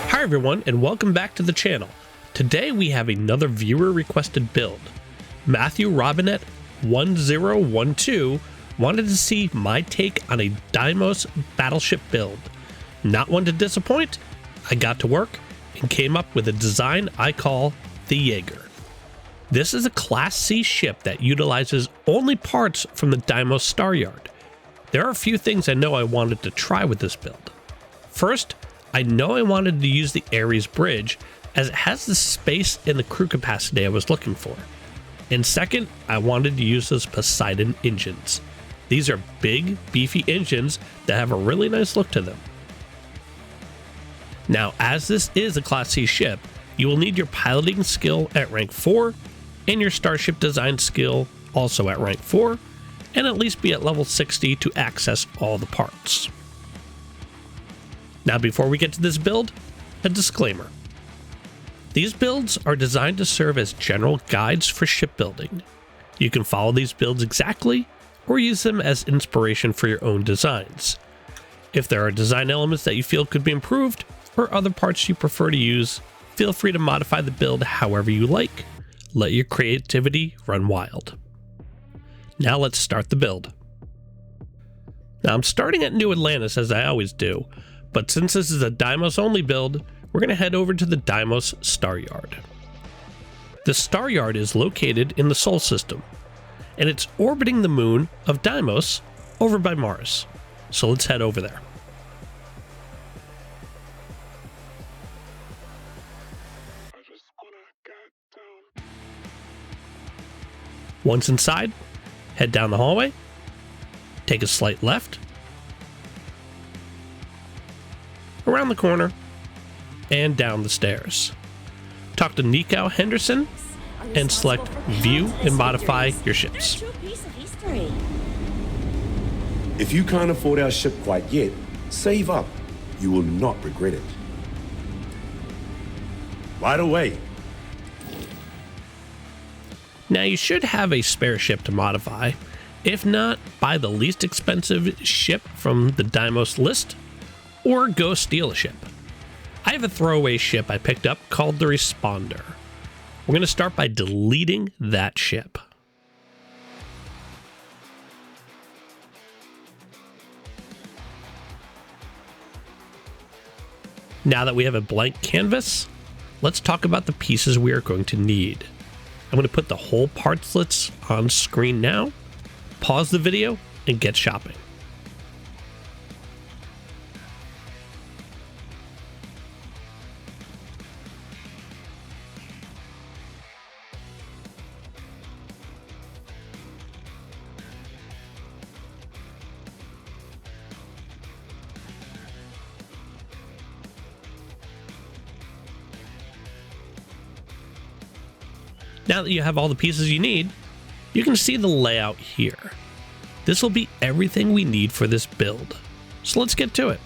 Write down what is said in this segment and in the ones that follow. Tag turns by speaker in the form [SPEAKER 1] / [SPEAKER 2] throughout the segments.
[SPEAKER 1] Hi everyone, and welcome back to the channel. Today we have another viewer requested build. Matthew Robinette 1012 wanted to see my take on a Deimos Battleship build. Not one to disappoint, I got to work and came up with a design I call the Jaeger. This is a Class C ship that utilizes only parts from the Deimos Staryard. There are a few things I know I wanted to try with this build. First, I know I wanted to use the Ares bridge as it has the space and the crew capacity I was looking for. And second, I wanted to use those Poseidon Engines. These are big, beefy engines that have a really nice look to them. Now, as this is a Class C ship, you will need your piloting skill at rank 4 and your starship design skill also at rank 4, and at least be at level 60 to access all the parts. Now before we get to this build, a disclaimer. These builds are designed to serve as general guides for shipbuilding. You can follow these builds exactly, or use them as inspiration for your own designs. If there are design elements that you feel could be improved, or other parts you prefer to use, feel free to modify the build however you like. Let your creativity run wild. Now let's start the build. Now I'm starting at New Atlantis as I always do, but since this is a Deimos only build, we're going to head over to the Deimos Staryard. The Staryard is located in the Sol system, and it's orbiting the moon of Deimos over by Mars. So let's head over there. Once inside, head down the hallway, take a slight left, around the corner, and down the stairs. Talk to Nico Henderson and select View and modify your ships.
[SPEAKER 2] If you can't afford our ship quite yet, save up. You will not regret it. Right away.
[SPEAKER 1] Now you should have a spare ship to modify. If not, buy the least expensive ship from the Deimos list, or go steal a ship. I have a throwaway ship I picked up called the Responder. We're going to start by deleting that ship. Now that we have a blank canvas, let's talk about the pieces we are going to need. I'm going to put the whole parts list on screen now, pause the video, and get shopping. Now that you have all the pieces you need, you can see the layout here. This will be everything we need for this build. So let's get to it.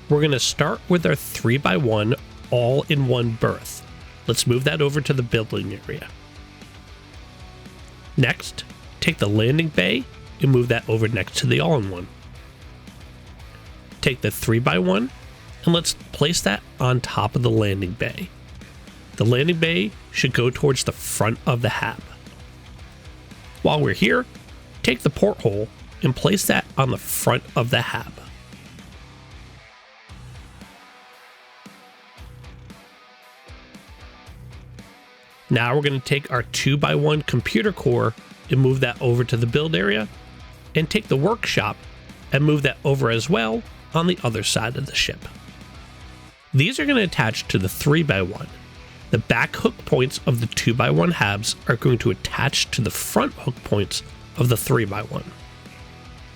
[SPEAKER 1] We're going to start with our 3x1 all-in-one berth. Let's move that over to the building area. Next, take the landing bay and move that over next to the all-in-one. Take the 3x1 and let's place that on top of the landing bay. The landing bay should go towards the front of the hab. While we're here, take the porthole and place that on the front of the hab. Now we're going to take our 2x1 computer core and move that over to the build area, and take the workshop and move that over as well on the other side of the ship. These are going to attach to the 3x1. The back hook points of the 2x1 habs are going to attach to the front hook points of the 3x1.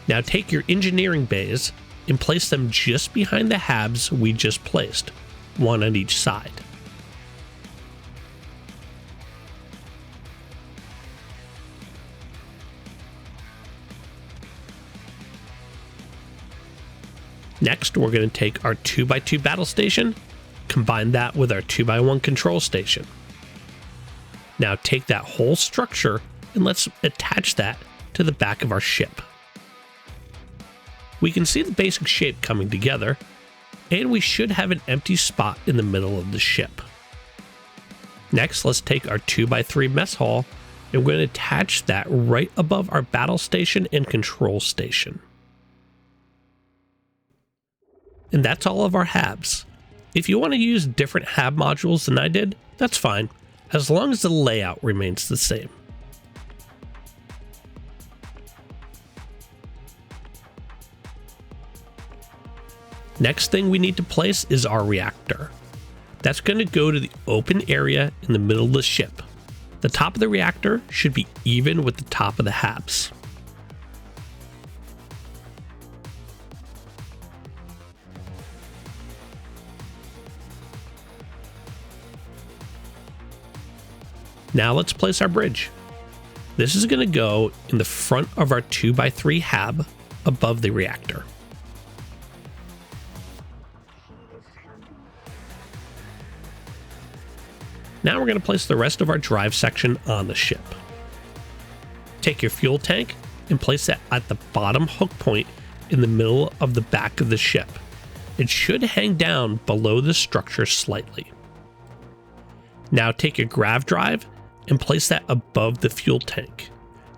[SPEAKER 1] Now take your engineering bays and place them just behind the habs we just placed, one on each side. Next, we're going to take our 2x2 battle station, combine that with our 2x1 control station. Now take that whole structure and let's attach that to the back of our ship. We can see the basic shape coming together, and we should have an empty spot in the middle of the ship. Next, let's take our 2x3 mess hall, and we're going to attach that right above our battle station and control station. And that's all of our HABs. If you want to use different HAB modules than I did, that's fine, as long as the layout remains the same. Next thing we need to place is our reactor. That's going to go to the open area in the middle of the ship. The top of the reactor should be even with the top of the HABs. Now let's place our bridge. This is going to go in the front of our 2x3 HAB above the reactor. Now we're going to place the rest of our drive section on the ship. Take your fuel tank and place that at the bottom hook point in the middle of the back of the ship. It should hang down below the structure slightly. Now take your grav drive and place that above the fuel tank.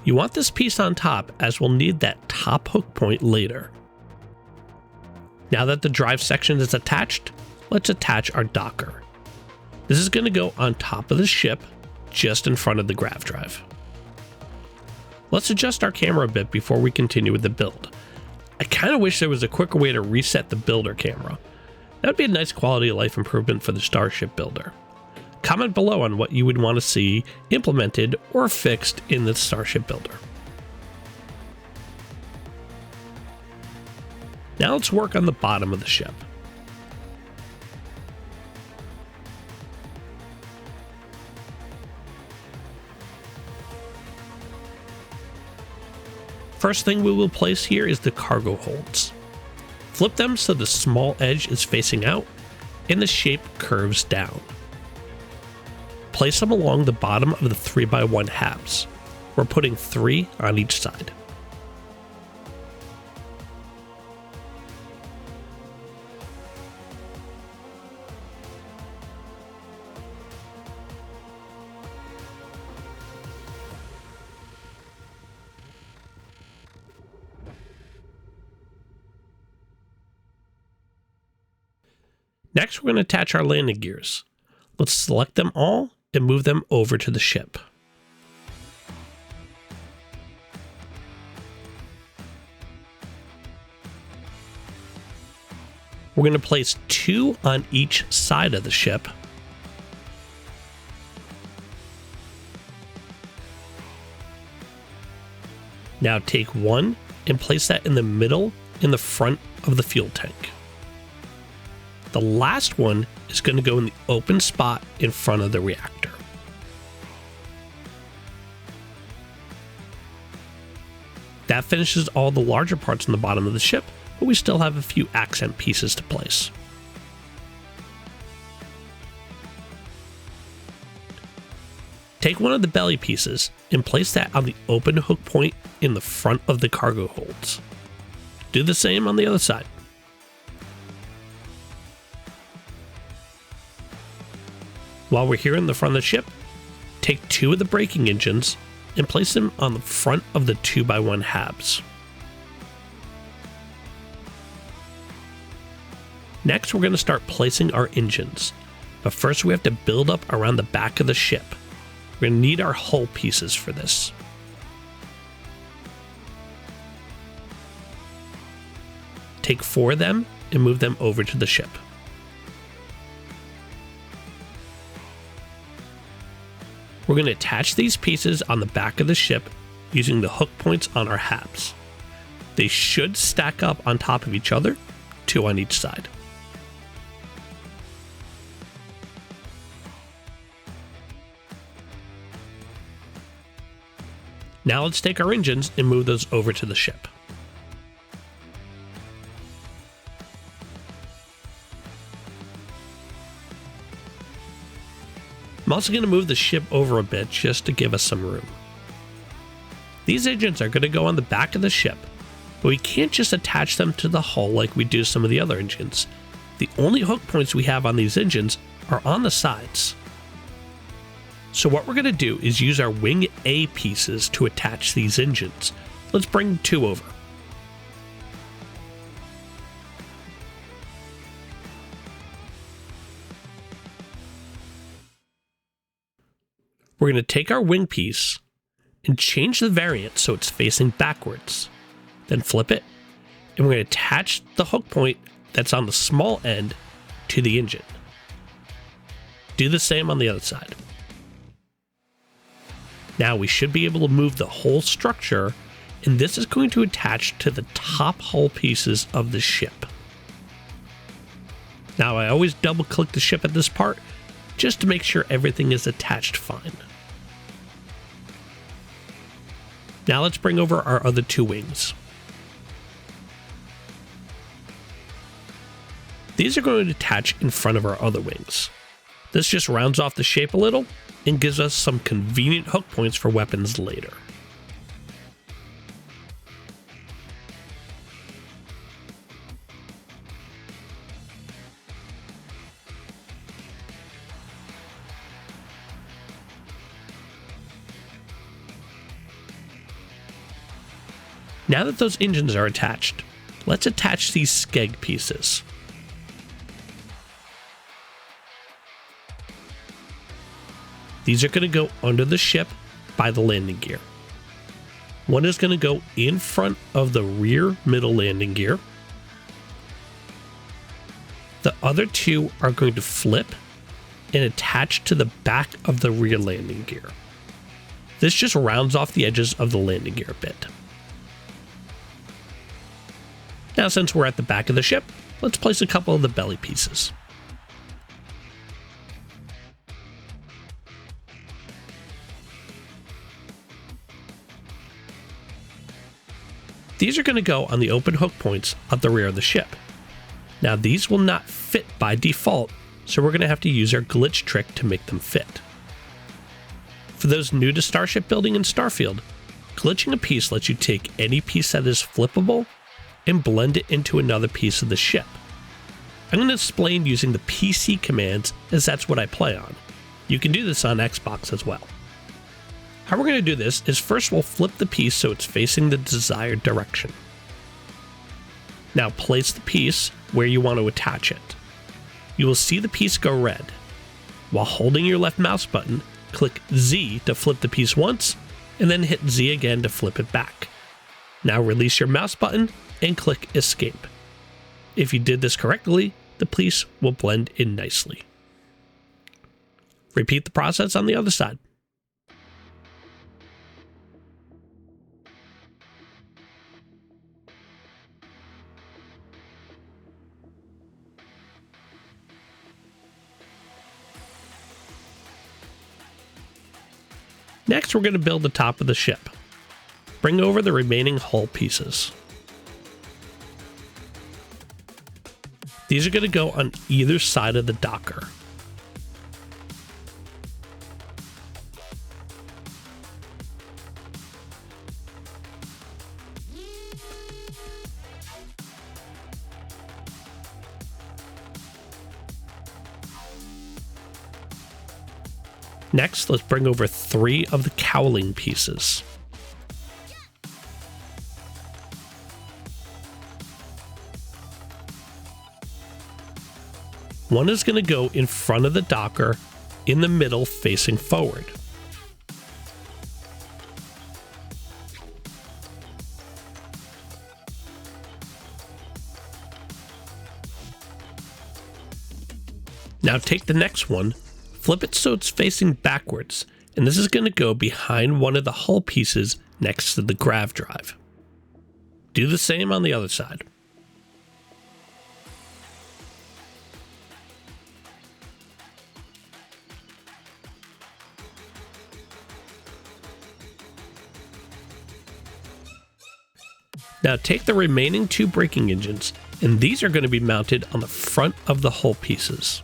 [SPEAKER 1] You want this piece on top, as we'll need that top hook point later. Now that the drive section is attached, let's attach our docker. This is going to go on top of the ship, just in front of the grav drive. Let's adjust our camera a bit before we continue with the build. I kind of wish there was a quicker way to reset the builder camera. That would be a nice quality of life improvement for the Starship Builder. Comment below on what you would want to see implemented or fixed in the Starship Builder. Now let's work on the bottom of the ship. First thing we will place here is the cargo holds. Flip them so the small edge is facing out and the shape curves down. Place them along the bottom of the 3x1 HABs. We're putting 3 on each side. Next, we're going to attach our landing gears. Let's select them all and move them over to the ship. We're going to place 2 on each side of the ship. Now take 1 and place that in the middle in the front of the fuel tank. The last one is going to go in the open spot in front of the reactor. That finishes all the larger parts on the bottom of the ship, but we still have a few accent pieces to place. Take one of the belly pieces and place that on the open hook point in the front of the cargo holds. Do the same on the other side. While we're here in the front of the ship, take 2 of the braking engines and place them on the front of the 2x1 HABs. Next, we're going to start placing our engines, but first we have to build up around the back of the ship. We're going to need our hull pieces for this. Take 4 of them and move them over to the ship. We're going to attach these pieces on the back of the ship using the hook points on our HABs. They should stack up on top of each other, 2 on each side. Now let's take our engines and move those over to the ship. I'm also going to move the ship over a bit just to give us some room. These engines are going to go on the back of the ship, but we can't just attach them to the hull like we do some of the other engines. the only hook points we have on these engines are on the sides. So what we're going to do is use our wing A pieces to attach these engines. Let's bring 2 over. We're going to take our wing piece and change the variant so it's facing backwards. Then flip it, and we're going to attach the hook point that's on the small end to the engine. Do the same on the other side. Now we should be able to move the whole structure, and this is going to attach to the top hull pieces of the ship. Now I always double click the ship at this part just to make sure everything is attached fine. Now let's bring over our other 2 wings. These are going to attach in front of our other wings. This just rounds off the shape a little and gives us some convenient hook points for weapons later. Now that those engines are attached, let's attach these skeg pieces. These are going to go under the ship by the landing gear. One is going to go in front of the rear middle landing gear. The other 2 are going to flip and attach to the back of the rear landing gear. This just rounds off the edges of the landing gear a bit. Now, since we're at the back of the ship, let's place a couple of the belly pieces. These are going to go on the open hook points at the rear of the ship. Now, these will not fit by default, so we're going to have to use our glitch trick to make them fit. For those new to starship building in Starfield, glitching a piece lets you take any piece that is flippable and blend it into another piece of the ship. I'm going to explain using the PC commands as that's what I play on. You can do this on Xbox as well. How we're going to do this is first we'll flip the piece so it's facing the desired direction. Now place the piece where you want to attach it. You will see the piece go red. While holding your left mouse button, click Z to flip the piece once, and then hit Z again to flip it back. Now release your mouse button and click Escape. If you did this correctly, the piece will blend in nicely. Repeat the process on the other side. Next, we're going to build the top of the ship. Bring over the remaining hull pieces. These are going to go on either side of the docker. Next, let's bring over 3 of the cowling pieces. One is going to go in front of the docker, in the middle facing forward. Now take the next one, flip it so it's facing backwards, and this is going to go behind one of the hull pieces next to the grav drive. Do the same on the other side. Now take the remaining 2 braking engines, and these are going to be mounted on the front of the hull pieces.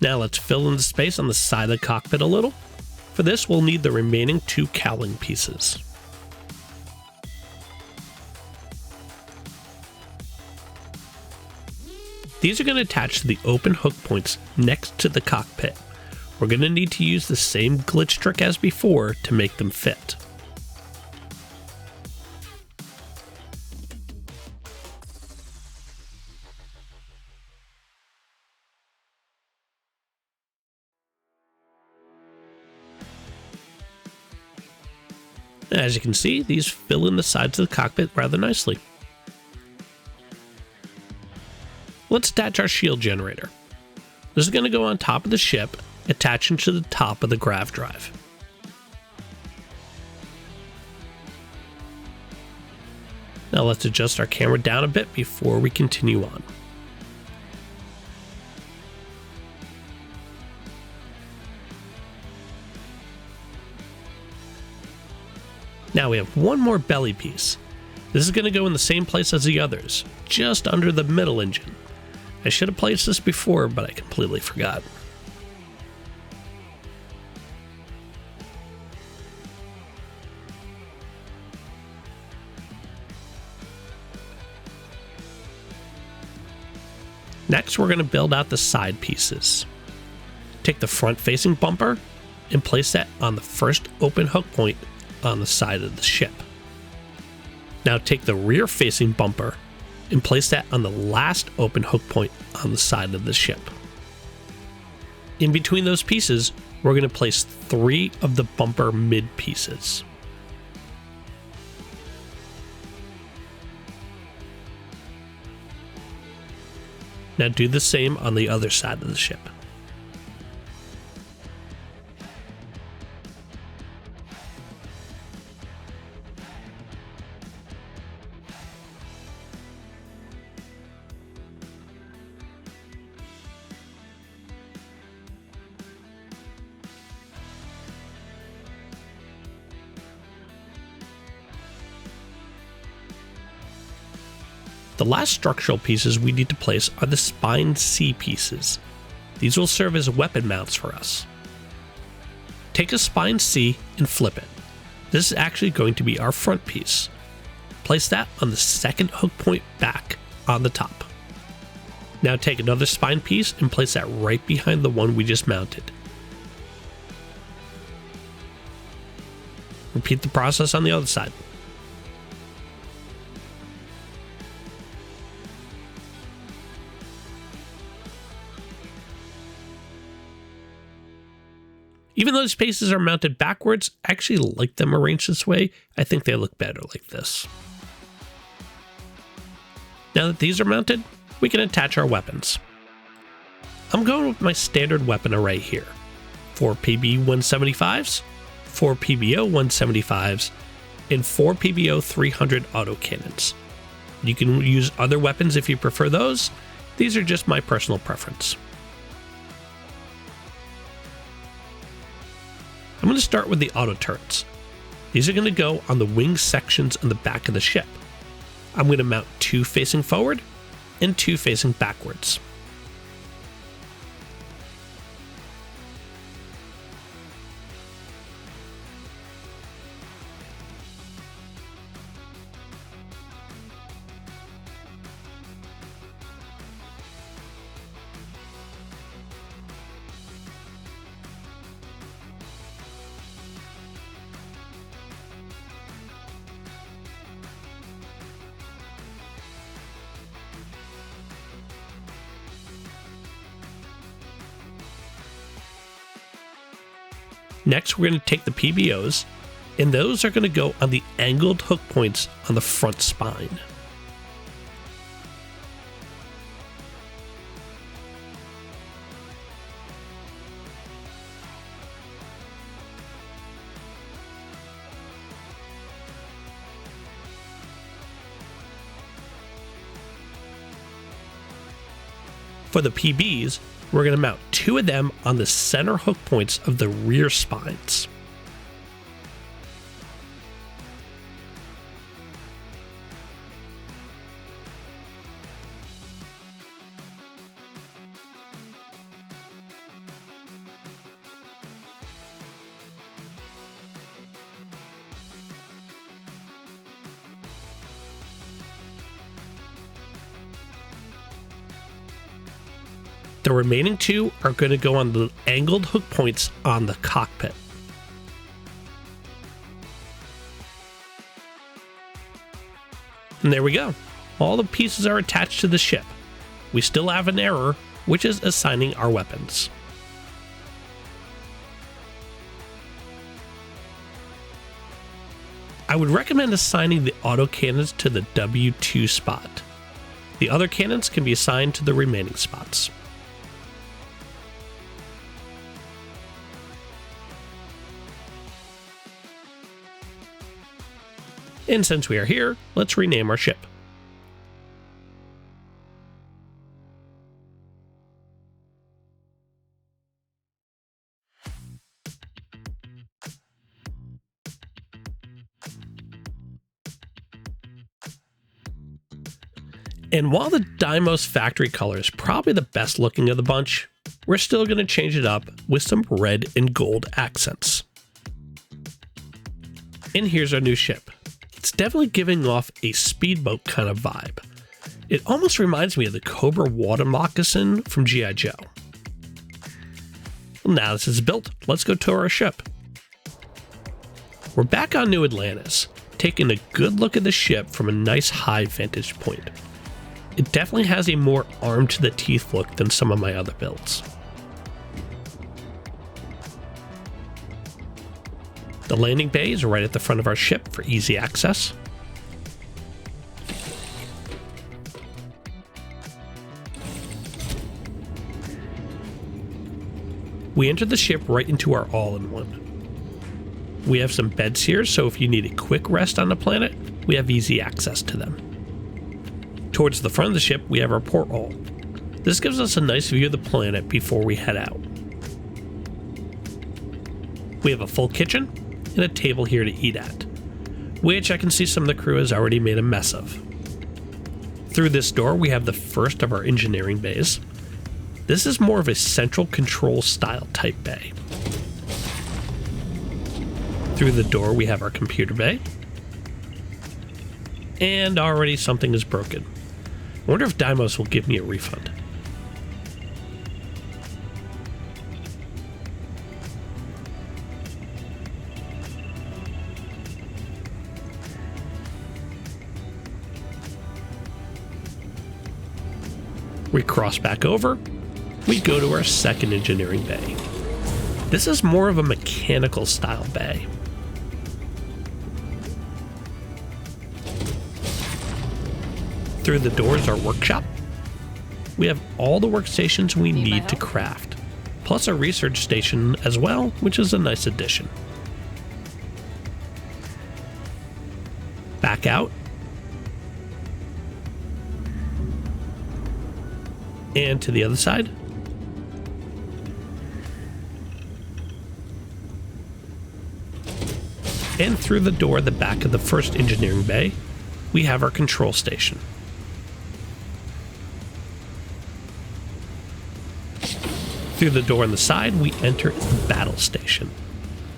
[SPEAKER 1] Now let's fill in the space on the side of the cockpit a little. For this, we'll need the remaining 2 cowling pieces. These are going to attach to the open hook points next to the cockpit. We're going to need to use the same glitch trick as before to make them fit. As you can see, these fill in the sides of the cockpit rather nicely. Let's attach our shield generator. This is going to go on top of the ship, attaching to the top of the grav drive. Now let's adjust our camera down a bit before we continue on. Now we have one more belly piece. This is going to go in the same place as the others, just under the middle engine. I should have placed this before, but I completely forgot. Next, we're going to build out the side pieces. Take the front-facing bumper and place that on the first open hook point on the side of the ship. Now take the rear-facing bumper and place that on the last open hook point on the side of the ship. In between those pieces, we're going to place 3 of the bumper mid pieces. Now do the same on the other side of the ship. The last structural pieces we need to place are the spine C pieces. These will serve as weapon mounts for us. Take a spine C and flip it. This is actually going to be our front piece. Place that on the second hook point back on the top. Now take another spine piece and place that right behind the one we just mounted. Repeat the process on the other side. Even though these pieces are mounted backwards, I actually like them arranged this way. I think they look better like this. Now that these are mounted, we can attach our weapons. I'm going with my standard weapon array here. 4 PB-175s, 4 PBO-175s, and 4 PBO-300 autocannons. You can use other weapons if you prefer those. These are just my personal preference. I'm going to start with the auto turrets. These are going to go on the wing sections on the back of the ship. I'm going to mount 2 facing forward and 2 facing backwards. Next, we're going to take the PBOs, and those are going to go on the angled hook points on the front spine. For the PBs, we're going to mount 2 of them on the center hook points of the rear spines. The remaining 2 are going to go on the angled hook points on the cockpit. And there we go. All the pieces are attached to the ship. We still have an error, which is assigning our weapons. I would recommend assigning the autocannons to the W2 spot. The other cannons can be assigned to the remaining spots. And since we are here, let's rename our ship. And while the Deimos factory color is probably the best looking of the bunch, we're still going to change it up with some red and gold accents. And here's our new ship. It's definitely giving off a speedboat kind of vibe. It almost reminds me of the Cobra water moccasin from G.I. Joe. Well, now this is built, let's go tour our ship. We're back on New Atlantis, taking a good look at the ship from a nice high vantage point. It definitely has a more armed to the teeth look than some of my other builds. The landing bay is right at the front of our ship for easy access. We enter the ship right into our all-in-one. We have some beds here, so if you need a quick rest on the planet, we have easy access to them. Towards the front of the ship, we have our porthole. This gives us a nice view of the planet before we head out. We have a full kitchen and a table here to eat at, which I can see some of the crew has already made a mess of. Through this door, we have the first of our engineering bays. This is more of a central control style type bay. Through the door, we have our computer bay. And already something is broken. I wonder if Deimos will give me a refund. We cross back over, we go to our second engineering bay. This is more of a mechanical style bay. Through the doors, our workshop. We have all the workstations we need to craft, plus a research station as well, which is a nice addition. Back out. And to the other side. And through the door at the back of the first engineering bay, we have our control station. Through the door on the side, we enter the battle station.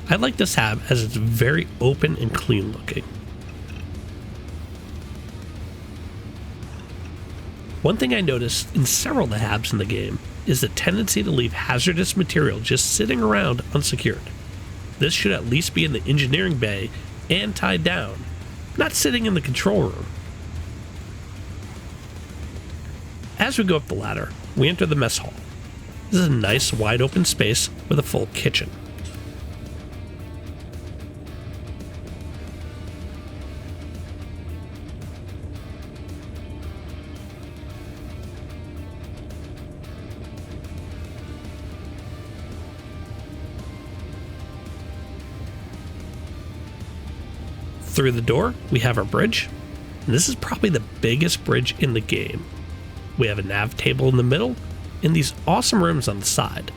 [SPEAKER 1] I like this hab as it's very open and clean looking. One thing I noticed in several of the habs in the game is the tendency to leave hazardous material just sitting around unsecured. This should at least be in the engineering bay and tied down, not sitting in the control room. As we go up the ladder, we enter the mess hall. This is a nice wide open space with a full kitchen. Through the door, we have our bridge. And this is probably the biggest bridge in the game. We have a nav table in the middle and these awesome rooms on the side.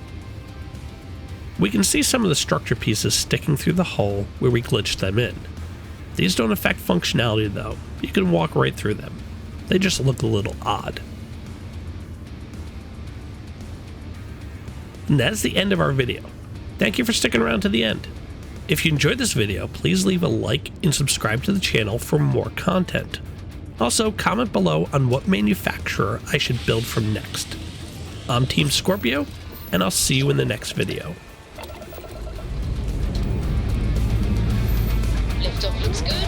[SPEAKER 1] We can see some of the structure pieces sticking through the hull where we glitched them in. These don't affect functionality though, you can walk right through them. They just look a little odd. And that's the end of our video. Thank you for sticking around to the end. If you enjoyed this video, please leave a like and subscribe to the channel for more content. Also, comment below on what manufacturer I should build from next. I'm Team Scorpio, and I'll see you in the next video.
[SPEAKER 3] Liftoff looks good.